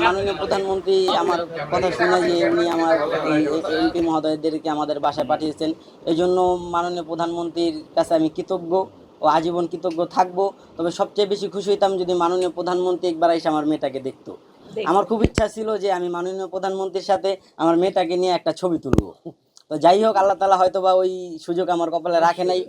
মাননীয় প্রধানমন্ত্রী আমার কথা শুনে যে উনি আমার এমপি মহোদয়দেরকে আমাদের বাসায় পাঠিয়েছেন, এই জন্য মাননীয় প্রধানমন্ত্রীর কাছে আমি কৃতজ্ঞ ও আজীবন কৃতজ্ঞ থাকবো। তবে সবচেয়ে বেশি খুশি হইতাম যদি মাননীয় প্রধানমন্ত্রী একবার এসে আমার মেয়েটাকে দেখতো। আমার খুব ইচ্ছা ছিল যে আমি মাননীয় প্রধানমন্ত্রীর সাথে আমার মেয়েটাকে নিয়ে একটা ছবি তুলবো। তো যাই হোক, আল্লাহ তালা হয়তো বা ওই সুযোগ আমার কপালে রাখে নাই।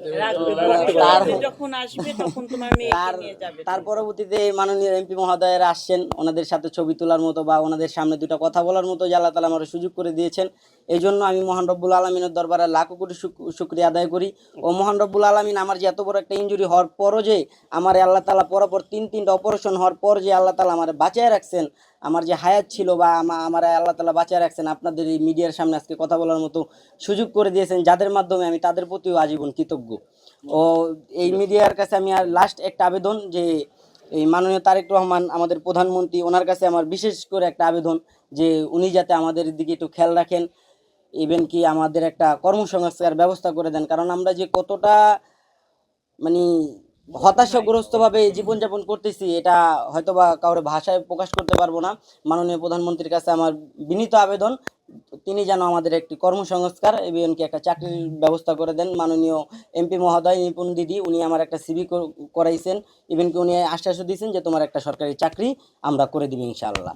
তার পরবর্তীতে মাননীয় এমপি মহোদয়েরা আসছেন, ওনাদের সাথে ছবি তোলার মতো বা ওনাদের সামনে দুটো কথা বলার মতো যে আল্লাহ তালা আমার সুযোগ করে দিয়েছেন। এই জন্য আমি মহান রব্বুল আলমিনের দরবারে লাখো কোটি শুকরিয়া আদায় করি। ও মহান রব্বুল আলমিন আমার যে এত বড় একটা ইনজুরি হওয়ার পরও যে আমার আল্লাহ তালা পরপর তিনটা অপারেশন হওয়ার পর যে আল্লাহ তালা আমার বাঁচিয়ে রাখছেন, আমার যে হায়াত ছিল বা আমার আল্লাহ তালা বাঁচিয়ে রাখছেন, আপনাদের এই মিডিয়ার সামনে আজকে কথা বলার মতো সুযোগ করে দিয়েছেন, যাদের মাধ্যমে আমি তাদের প্রতিও আজীবন কৃতজ্ঞ। ও এই মিডিয়ার কাছে আমি আর লাস্ট একটা আবেদন যে এই মাননীয় তারেক রহমান আমাদের প্রধানমন্ত্রী, ওনার কাছে আমার বিশেষ করে একটা আবেদন যে উনি যাতে আমাদের দিকে একটু খেয়াল রাখেন, ইভেন কি আমাদের একটা কর্মসংস্থানের ব্যবস্থা করে দেন। কারণ আমরা যে কতটা মানে হতাশাগ্রস্তভাবে জীবনযাপন করতেছি, এটা হয়তোবা কারোর ভাষায় প্রকাশ করতে পারবো না। মাননীয় প্রধানমন্ত্রীর কাছে আমার বিনীত আবেদন, তিনি যেন আমাদের একটি কর্মসংস্কার এবং কি একটা চাকরির ব্যবস্থা করে দেন। মাননীয় এমপি মহোদয় নিপুণ দিদি, উনি আমার একটা সিভি করাইছেন, ইভেন কি উনি আশ্বাসও দিয়েছেন যে তোমার একটা সরকারি চাকরি আমরা করে দিব ইনশাআল্লাহ।